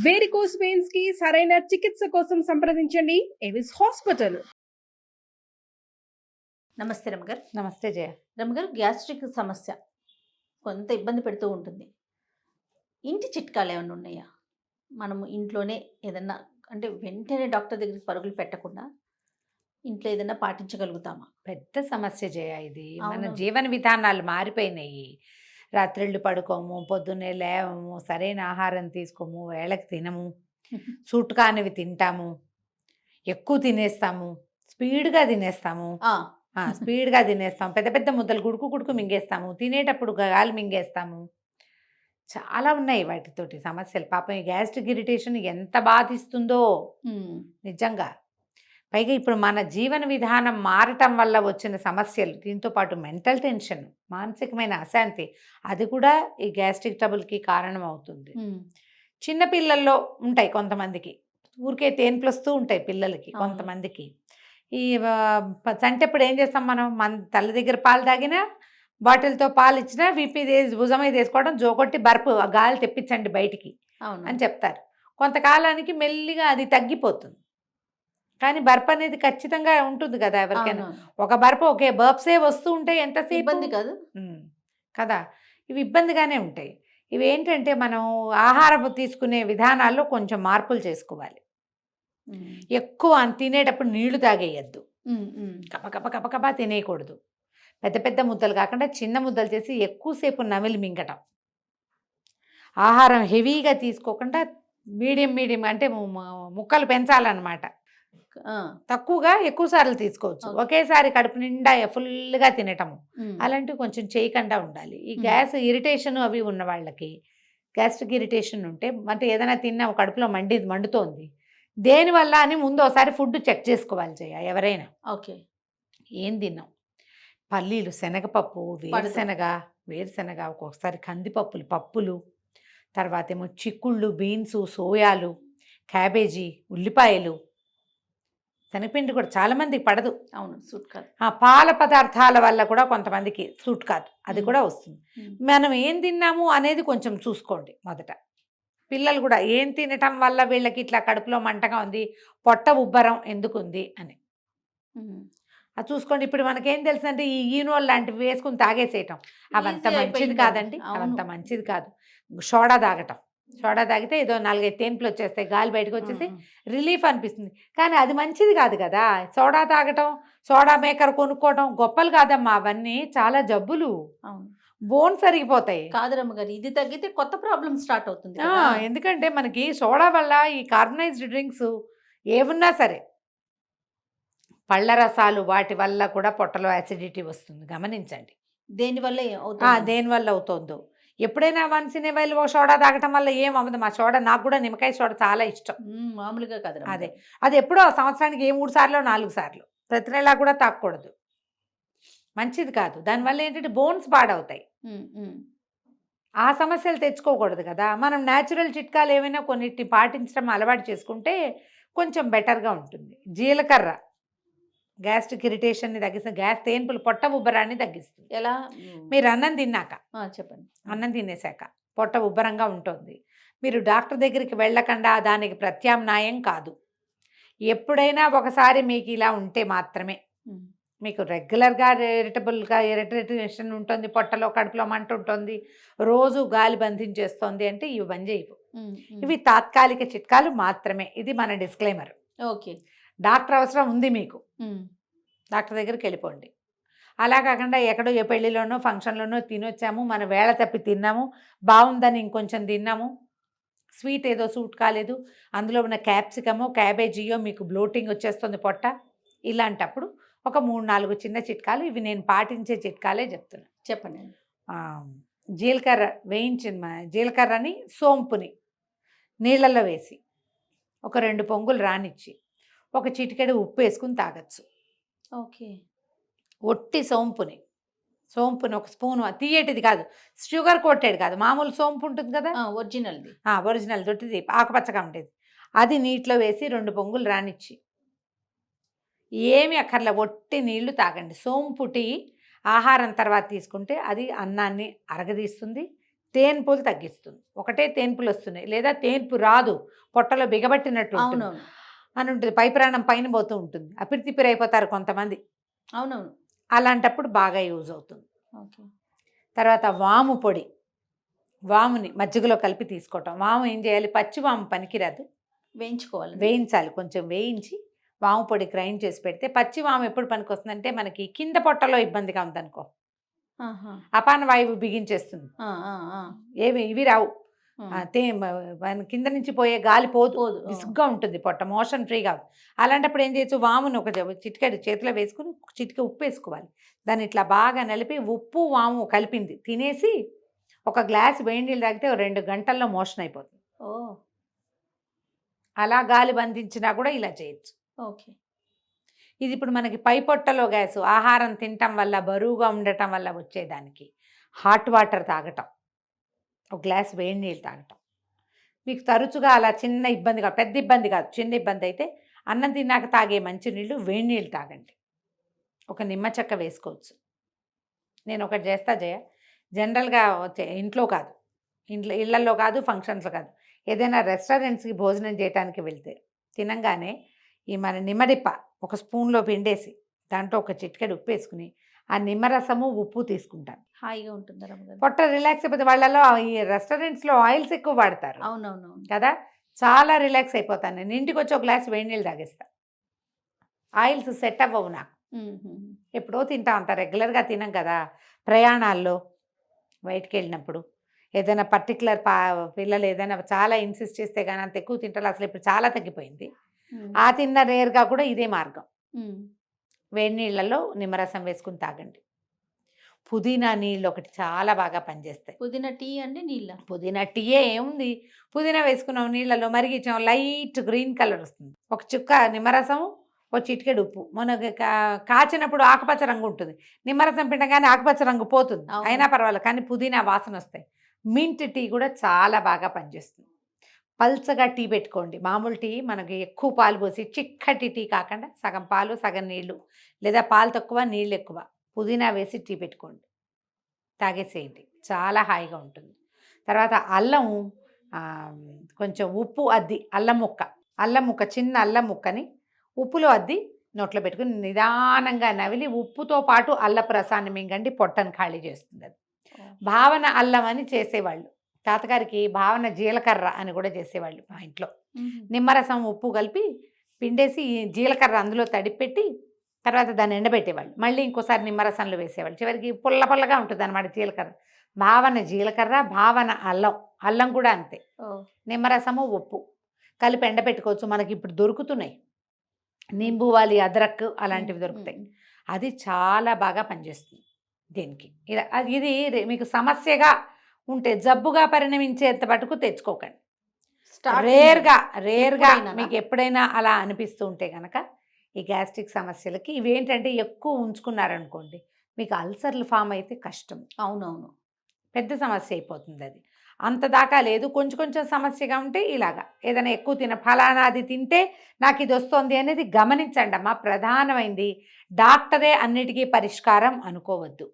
Varicose veins కి సరైన చికిత్స కోసం సంప్రదించండి ఎవిస్ హాస్పిటల్. నమస్తే రమగారు. నమస్తే జయ. రమగారు, గ్యాస్ట్రిక్ సమస్య కొంత ఇబ్బంది పెడుతూ ఉంటుంది. ఇంటి చిట్కాలు ఏమైనా ఉన్నాయా? మనము ఇంట్లోనే ఏదన్నా అంటే వెంటనే డాక్టర్ దగ్గరికి పరుగులు పెట్టకుండా ఇంట్లో ఏదైనా పాటించగలుగుతామా? పెద్ద సమస్య జయ ఇది. మన అవును. జీవన విధానాలు మారిపోయినాయి. రాత్రిళ్ళు పడుకోము, పొద్దున్నే లేవము, సరైన ఆహారం తీసుకోము, వేళకి తినము, సూట్ కానివి తింటాము, ఎక్కువ తినేస్తాము, స్పీడ్గా తినేస్తాము. స్పీడ్గా తినేస్తాం, పెద్ద పెద్ద ముద్దలు గుడుకు మింగేస్తాము, తినేటప్పుడు గాలి మింగేస్తాము. చాలా ఉన్నాయి వాటితోటి సమస్యలు. పాపం ఈ గ్యాస్ట్రిక్ ఇరిటేషన్ ఎంత బాధిస్తుందో నిజంగా. పైగా ఇప్పుడు మన జీవన విధానం మారటం వల్ల వచ్చిన సమస్యలు, దీంతో పాటు మెంటల్ టెన్షన్, మానసికమైన అశాంతి, అది కూడా ఈ గ్యాస్ట్రిక్ ట్రబుల్కి కారణం అవుతుంది. చిన్నపిల్లల్లో ఉంటాయి కొంతమందికి, ఊరికే తేన్పులు వస్తూ ఉంటాయి పిల్లలకి కొంతమందికి. ఈ చంటప్పుడు ఏం చేస్తాం మనం, మన తల్లి దగ్గర పాలు తాగినా, బాటిల్తో పాలు ఇచ్చినా భుజం మీద వేసుకోవడం, జోకొట్టి బర్ఫ్ గాలి తెప్పించండి బయటికి అని చెప్తారు. కొంతకాలానికి మెల్లిగా అది తగ్గిపోతుంది. కానీ బర్ఫ్ అనేది ఖచ్చితంగా ఉంటుంది కదా ఎవరికైనా. ఒక బర్ఫ్ ఒకే బర్ఫ్సే వస్తూ ఉంటాయి, ఎంతసేపు ఇబ్బంది కాదు కదా. ఇవి ఇబ్బందిగానే ఉంటాయి. ఇవి ఏంటంటే మనం ఆహారం తీసుకునే విధానాల్లో కొంచెం మార్పులు చేసుకోవాలి. ఎక్కువ తినేటప్పుడు నీళ్లు తాగేయద్దు, కపకప తినేయకూడదు. పెద్ద పెద్ద ముద్దలు కాకుండా చిన్న ముద్దలు చేసి ఎక్కువసేపు నమిలి మింగటం. ఆహారం హెవీగా తీసుకోకుండా మీడియం అంటే ముక్కలు పెంచాలన్నమాట. తక్కువగా ఎక్కువ సార్లు తీసుకోవచ్చు. ఒకేసారి కడుపు నిండా ఫుల్గా తినటము అలాంటివి కొంచెం చేయకుండా ఉండాలి. ఈ గ్యాస్ ఇరిటేషన్ అవి ఉన్న వాళ్ళకి, గ్యాస్ట్రిక్ ఇరిటేషన్ ఉంటే అంటే ఏదైనా తిన్నా కడుపులో మండుతోంది, దేనివల్ల అని ముందు ఒకసారి ఫుడ్ చెక్ చేసుకోవాలి జయ ఎవరైనా. ఓకే, ఏం తిన్నాం? పల్లీలు, శనగపప్పు, వేరుశెనగ, ఒక్కొక్కసారి కందిపప్పులు, పప్పులు, తర్వాత ఏమో చిక్కుళ్ళు, బీన్స్, సోయాలు, క్యాబేజీ, ఉల్లిపాయలు, శనగపిండి కూడా చాలామందికి పడదు. అవును, సూట్ కాదు. పాల పదార్థాల వల్ల కూడా కొంతమందికి సూట్ కాదు, అది కూడా వస్తుంది. మనం ఏం తిన్నాము అనేది కొంచెం చూసుకోండి మొదట. పిల్లలు కూడా ఏం తినటం వల్ల వీళ్ళకి ఇట్లా కడుపులో మంటగా ఉంది, పొట్ట ఉబ్బరం ఎందుకు ఉంది అని అది చూసుకోండి. ఇప్పుడు మనకేం తెలుసు అంటే ఈ ఈనోల్ లాంటివి వేసుకుని తాగేసేయటం అవంత మంచిది కాదండి, అవంత మంచిది కాదు. సోడా తాగటం, సోడా తాగితే ఏదో 4-5 తేన్పులు వచ్చేస్తాయి, గాలి బయటకు వచ్చేసి రిలీఫ్ అనిపిస్తుంది, కానీ అది మంచిది కాదు కదా. సోడా తాగటం, సోడా మేకర్ కొనుక్కోవటం గొప్పలు కాదమ్మా, అవన్నీ చాలా జబ్బులు. బోన్స్ అరిగిపోతాయి. కాదు రమ్మగారు, ఇది తగ్గితే కొత్త ప్రాబ్లం స్టార్ట్ అవుతుంది. ఎందుకంటే మనకి సోడా వల్ల ఈ కార్బనైజ్డ్ డ్రింక్స్ ఏమున్నా సరే, పళ్ళ రసాలు, వాటి వల్ల కూడా పొట్టలో యాసిడిటీ వస్తుంది, గమనించండి. దేనివల్ల అవుతుందో. ఎప్పుడైనా once in a while soda తాగటం వల్ల ఏం అవ్వదు. మా సోడా, నాకు కూడా నిమ్మకాయ సోడా చాలా ఇష్టం. మామూలుగా కాదు, అది ఎప్పుడో సంవత్సరానికి 3 సార్లు 4 సార్లు, ప్రతి నెలా కూడా తాగకూడదు, మంచిది కాదు. దానివల్ల ఏంటంటే బోన్స్ పాడవుతాయి, ఆ సమస్యలు తెచ్చుకోకూడదు కదా. మనం న్యాచురల్ చిట్కాలు ఏమైనా కొన్నిటిని పాటించడం అలవాటు చేసుకుంటే కొంచెం బెటర్గా ఉంటుంది. జీలకర్ర గ్యాస్ట్రిక్ ఇరిటేషన్ని తగ్గిస్తుంది, గ్యాస్ తేన్పులు, పొట్ట ఉబ్బరాన్ని తగ్గిస్తుంది. ఎలా? మీరు అన్నం తిన్నాక, చెప్పండి, అన్నం తినేసాక పొట్ట ఉబ్బరంగా ఉంటుంది, మీరు డాక్టర్ దగ్గరికి వెళ్ళకుండా దానికి ప్రత్యామ్నాయం కాదు. ఎప్పుడైనా ఒకసారి మీకు ఇలా ఉంటే మాత్రమే, మీకు రెగ్యులర్గా ఇరిటేషన్ ఉంటుంది, పొట్టలో కడుపులో మంట ఉంటుంది, రోజు గాలి బంధించేస్తుంది అంటే ఇవి బంద్ చేయవు. ఇవి తాత్కాలిక చిట్కాలు మాత్రమే. ఇది మన డిస్క్లైమర్. ఓకే, డాక్టర్ అవసరం ఉంది మీకు, డాక్టర్ దగ్గరికి వెళ్ళిపోండి. అలా కాకుండా ఎక్కడో ఏ పెళ్ళిలోనో ఫంక్షన్లోనో తినొచ్చాము, మన వేళ తప్పి తిన్నాము, బాగుందని ఇంకొంచెం తిన్నాము, స్వీట్ ఏదో సూట్ కాలేదు, అందులో ఉన్న క్యాప్సికమో క్యాబేజీయో మీకు బ్లోటింగ్ వచ్చేస్తుంది పొట్ట, ఇలాంటప్పుడు ఒక 3-4 చిన్న చిట్కాలు, ఇవి నేను పాటించే చిట్కాలే చెప్తున్నాను. చెప్పండి. జీలకర్రని సోంపుని నీళ్ళల్లో వేసి ఒక 2 పొంగులు రానిచ్చి ఒక చిటికెడు ఉప్పు వేసుకుని తాగొచ్చు. ఓకే, ఒట్టి సోంపుని ఒక స్పూను, తీయటిది కాదు, షుగర్ కోటెడ్ కాదు, మామూలు సోంపు ఉంటుంది కదా, ఒరిజినల్ దొట్టిది ఆకుపచ్చగా ఉంటుంది, అది నీటిలో వేసి 2 పొంగులు రానిచ్చి ఏమి అక్కర్లే ఒట్టి నీళ్లు తాగండి. సోంపు టీ ఆహారం తర్వాత తీసుకుంటే అది అన్నాన్ని అరగదీస్తుంది, తేన్పులు తగ్గిస్తుంది. ఒకటే తేన్పులు వస్తున్నాయి, లేదా తేన్పు రాదు, పొట్టలో బిగబట్టినట్టు ఉంటుంది అవునవును. అని ఉంటుంది, పై ప్రాణం పైన పోతూ ఉంటుంది, అపిరితిపిరి అయిపోతారు కొంతమంది. అవునవును. అలాంటప్పుడు బాగా యూజ్ అవుతుంది. ఓకే. తర్వాత వాము పొడి, వాముని మజ్జిగలో కలిపి తీసుకోవటం. వాము ఏం చేయాలి, పచ్చి వాము పనికిరాదు, వేయించుకోవాలి. వేయించాలి, కొంచెం వేయించి వాము పొడి గ్రైండ్ చేసి పెడితే. పచ్చి వాము ఎప్పుడు పనికి వస్తుందంటే మనకి కింద పొట్టలో ఇబ్బందిగా ఉందనుకో, ఆహా. అపాన వాయువు బిగించేస్తుంది, ఆ, ఆ, ఆ. ఏమి ఇవి రావు, ఉమ్. కింద నుంచి పోయే గాలి పోదు, పోదు. విసుగ్గా ఉంటుంది పొట్ట, మోషన్ ఫ్రీ కాదు. అలాంటప్పుడు ఏం చేయొచ్చు, వామును ఒక చిటికెడు చేతిలో వేసుకుని చిటిక ఉప్పు వేసుకోవాలి, దాన్ని ఇట్లా బాగా నలిపి ఉప్పు వాము కలిపింది తినేసి ఒక గ్లాస్ వేడి నీళ్ళు తాగితే 2 గంటల్లో మోషన్ అయిపోతుంది. ఓ, అలా గాలి బంధించినా కూడా ఇలా చేయొచ్చు. ఓకే. ఇది ఇప్పుడు మనకి పై పొట్టలో గ్యాసు, ఆహారం తినటం వల్ల బరువుగా ఉండటం వల్ల వచ్చేదానికి హాట్ వాటర్ తాగటం, ఒక గ్లాస్ వేడి నీళ్ళు తాగటం. మీకు తరచుగా అలా చిన్న ఇబ్బంది కాదు, పెద్ద ఇబ్బంది కాదు, చిన్న ఇబ్బంది అయితే అన్నం తిన్నాక తాగే మంచి నీళ్ళు వేడి నీళ్ళు తాగండి. ఒక నిమ్మ చెక్క వేసుకోవచ్చు. నేను ఒకటి చేస్తా జయ, జనరల్గా ఇంట్లో కాదు, ఇళ్లలో కాదు, ఫంక్షన్స్లో కాదు, ఏదైనా రెస్టారెంట్స్కి భోజనం చేయడానికి వెళ్తే తినంగానే ఈ మన నిమ్మడిప్ప ఒక స్పూన్లో పిండేసి దాంట్లో ఒక చిటికెడు ఉప్పు వేసుకుని ఆ నిమ్మరసము ఉప్పు తీసుకుంటాను. హాయిగా ఉంటుంది రమ్మగారు. పొట్ట రిలాక్స్ అయిపోతే. వాళ్ళలో ఈ రెస్టారెంట్స్లో ఆయిల్స్ ఎక్కువ వాడతారు అవునవునవును. కదా, చాలా రిలాక్స్ అయిపోతాను నేను. ఇంటికి వచ్చి ఒక గ్లాస్ వేడి నీళ్ళు తాగేస్తా. ఆయిల్స్ సెట్ అవ్వవు నాకు, ఎప్పుడో తింటా అంత రెగ్యులర్గా తినం కదా. ప్రయాణాల్లో బయటికి వెళ్ళినప్పుడు ఏదైనా పర్టికులర్ పిల్లలు ఏదైనా చాలా ఇన్సిస్ట్ చేస్తే కానీ అంత ఎక్కువ తింటారు. అసలు ఇప్పుడు చాలా తగ్గిపోయింది. ఆ తిన్న రేర్గా కూడా ఇదే మార్గం, వేడి నీళ్ళల్లో నిమ్మరసం వేసుకుని తాగండి. పుదీనా నీళ్ళు ఒకటి చాలా బాగా పనిచేస్తాయి. పుదీనా టీ అంటే నీళ్ళ? పుదీనా టీయే ఏముంది, పుదీనా వేసుకున్నాం నీళ్ళలో మరిగించాం, లైట్ గ్రీన్ కలర్ వస్తుంది. ఒక చుక్క నిమ్మరసము, ఒక చిటికెడు ఉప్పు. మనకి కాచినప్పుడు ఆకుపచ్చ రంగు ఉంటుంది, నిమ్మరసం పిండగానే ఆకుపచ్చ రంగు పోతుంది, అయినా పర్వాలేదు, కానీ పుదీనా వాసన వస్తాయి. మింట్ టీ కూడా చాలా బాగా పనిచేస్తుంది. పల్చగా టీ పెట్టుకోండి. మామూలు టీ మనకి ఎక్కువ పాలు పోసి చిక్కటి టీ కాకుండా సగం పాలు సగం నీళ్ళు, లేదా పాలు తక్కువ నీళ్ళు ఎక్కువ, పుదీనా వేసి టీ పెట్టుకోండి, తాగేసేయండి, చాలా హాయిగా ఉంటుంది. తర్వాత అల్లం, కొంచెం ఉప్పు అద్ది అల్లం ముక్క చిన్న అల్లం ముక్కని ఉప్పులో అద్ది నోట్లో పెట్టుకుని నిదానంగా నవిలి ఉప్పుతో పాటు అల్లపు రసాన్ని మింగండి, పొట్టను ఖాళీ చేస్తుంది. అది భావన అల్లం అని చేసేవాళ్ళు, తాతగారికి భావన జీలకర్ర అని కూడా చేసేవాళ్ళు మా ఇంట్లో. నిమ్మరసం ఉప్పు కలిపి పిండేసి జీలకర్ర అందులో తడిపెట్టి తర్వాత దాన్ని ఎండబెట్టేవాళ్ళు, మళ్ళీ ఇంకోసారి నిమ్మరసంలో వేసేవాళ్ళు, చివరికి పుల్ల పుల్లగా ఉంటుంది అన్నమాట జీలకర్ర. భావన జీలకర్ర, భావన అల్లం కూడా అంతే, నిమ్మరసము ఉప్పు కలిపి ఎండబెట్టుకోవచ్చు. మనకి ఇప్పుడు దొరుకుతున్నాయి, నింబువాలి, అదరక్ అలాంటివి దొరుకుతాయి. అది చాలా బాగా పనిచేస్తుంది దీనికి. ఇది మీకు సమస్యగా ఉంటే జబ్బుగా పరిణమించేంత పట్టుకు తెచ్చుకోకండి. రేర్గా మీకు ఎప్పుడైనా అలా అనిపిస్తూ ఉంటే కనుక ఈ గ్యాస్ట్రిక్ సమస్యలకి ఇవేంటంటే ఎక్కువ ఉంచుకున్నారనుకోండి మీకు అల్సర్లు ఫామ్ అయితే కష్టం. అవునవును, పెద్ద సమస్య అయిపోతుంది. అది అంత దాకా లేదు, కొంచెం కొంచెం సమస్యగా ఉంటే ఇలాగా ఏదైనా ఎక్కువ ఫలానా అది తింటే నాకు ఇది వస్తుంది అనేది గమనించండి అమ్మా. ప్రధానమైంది డాక్టరే అన్నిటికీ పరిష్కారం అనుకోవద్దు.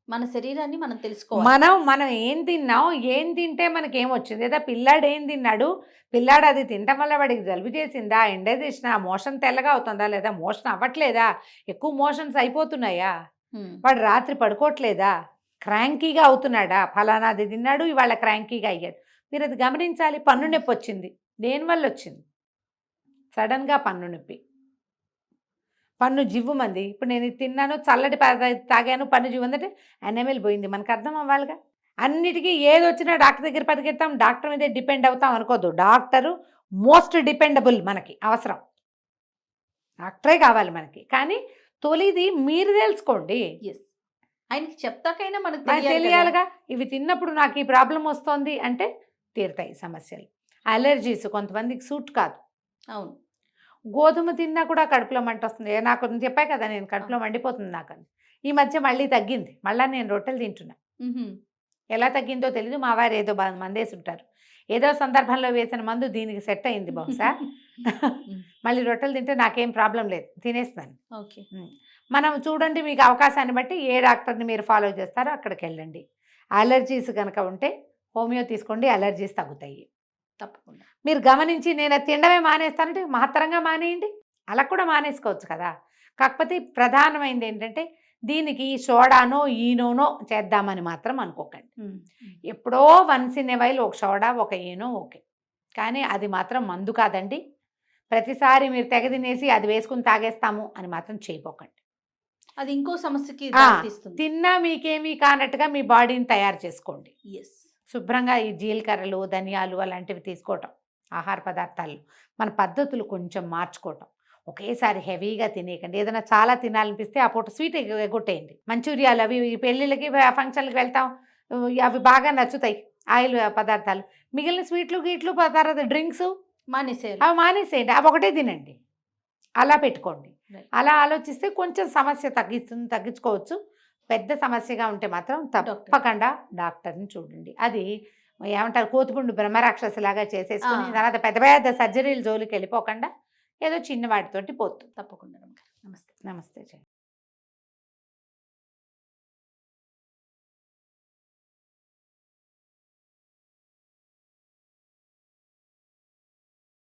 మన శరీరాన్ని మనం తెలుసుకోవాలి. మనం ఏం తిన్నాం, ఏం తింటే మనకి ఏమొచ్చింది, లేదా పిల్లాడు ఏం తిన్నాడు, పిల్లాడు అది తినటం వల్ల వాడికి జలుబు చేసిందా, ఎండేసినా, మోషన్ తెల్లగా అవుతుందా, లేదా మోషన్ అవ్వట్లేదా, ఎక్కువ మోషన్స్ అయిపోతున్నాయా, వాడు రాత్రి పడుకోవట్లేదా, క్రాంకీగా అవుతున్నాడా, ఫలానాది తిన్నాడు ఇవాళ క్రాంకీగా అయ్యాడు, మీరు అది గమనించాలి. పన్ను నొప్పి వచ్చింది, దేనివల్ల వచ్చింది, సడన్గా పన్ను నొప్పి, పన్ను జివ్వుమంది. ఇప్పుడు నేను తిన్నాను, చల్లటి తాగాను, పన్ను జివ్వుందంటే ఎనమెల్ పోయింది, మనకు అర్థం అవ్వాలిగా. అన్నిటికీ ఏది వచ్చినా డాక్టర్ దగ్గర పరిగెత్తాం, డాక్టర్ మీదే డిపెండ్ అవుతాం అనుకోద్దు. డాక్టరు మోస్ట్ డిపెండబుల్, మనకి అవసరం, డాక్టరే కావాలి మనకి. కానీ తొలిది మీరు తెలుసుకోండి. ఎస్, ఆయనకి చెప్తాకైనా మనకు తెలియాలిగా. ఇవి తిన్నప్పుడు నాకు ఈ ప్రాబ్లం వస్తుంది అంటే తీరుతాయి సమస్యలు. అలర్జీస్ కొంతమందికి సూట్ కాదు. అవును, గోధుమ తిన్నా కూడా కడుపులో మంట వస్తుంది. నాకు చెప్పాయి కదా నేను, కడుపులో మండిపోతుంది నాకు. ఈ మధ్య మళ్ళీ తగ్గింది, మళ్ళీ నేను రొట్టెలు తింటున్నా. ఎలా తగ్గిందో తెలీదు, మా వారు ఏదో మందేసి ఉంటారు, ఏదో సందర్భంలో వేసిన మందు దీనికి సెట్ అయింది బహుశా. మళ్ళీ రొట్టెలు తింటే నాకేం ప్రాబ్లం లేదు, తినేస్తాను. ఓకే, మనం చూడండి, మీకు అవకాశాన్ని బట్టి ఏ డాక్టర్ని మీరు ఫాలో చేస్తారో అక్కడికి వెళ్ళండి. అలర్జీస్ కనుక ఉంటే హోమియో తీసుకోండి, అలర్జీస్ తగ్గుతాయి. తప్పకుండా. మీరు గమనించి నేను అది తినడమే మానేస్తానంటే మహత్తరంగా మానేయండి, అలా కూడా మానేసుకోవచ్చు కదా. కాకపోతే ప్రధానమైనది ఏంటంటే దీనికి సోడానో ఈనోనో చేద్దామని మాత్రం అనుకోకండి. ఎప్పుడో వన్స్ ఇన్ ఏ వైల్ ఒక సోడా ఒక ఈనో ఓకే, కానీ అది మాత్రం మందు కాదండి. ప్రతిసారి మీరు తెగ తినేసి అది వేసుకుని తాగేస్తాము అని మాత్రం చేయపోకండి. అది ఇంకో సమస్యకి ఆ, దారితీస్తుంది. తిన్నా మీకేమీ కానట్టుగా మీ బాడీని తయారు చేసుకోండి. ఎస్. శుభ్రంగా ఈ జీలకర్రలు ధనియాలు అలాంటివి తీసుకోవటం, ఆహార పదార్థాలు మన పద్ధతులు కొంచెం మార్చుకోవటం. ఒకేసారి హెవీగా తినేయకండి. ఏదైనా చాలా తినాలనిపిస్తే ఆ పూట స్వీట్ ఎగ్గొట్టేయండి. మంచూరియాలు అవి ఈ పెళ్ళిళ్ళకి ఫంక్షన్లకు వెళ్తాం, అవి బాగా నచ్చుతాయి ఆయిల్ పదార్థాలు. మిగిలిన స్వీట్లు గీట్లు తర్వాత డ్రింక్స్ మానేసేయాలి. అవి మానేసేయండి, అవి ఒకటే తినండి, అలా పెట్టుకోండి. Right. అలా ఆలోచిస్తే కొంచెం సమస్య తగ్గించుకోవచ్చు. పెద్ద సమస్యగా ఉంటే మాత్రం తప్పకుండా డాక్టర్ని చూడండి. అది ఏమంటారు, కోతిపుండు బ్రహ్మరాక్షసిలాగా చేసేసుకుని తర్వాత పెద్ద పెద్ద సర్జరీల జోలికి వెళ్ళిపోకుండా ఏదో చిన్న వాటితోటి పోతుంది. తప్పకుండా. నమస్తే. నమస్తే.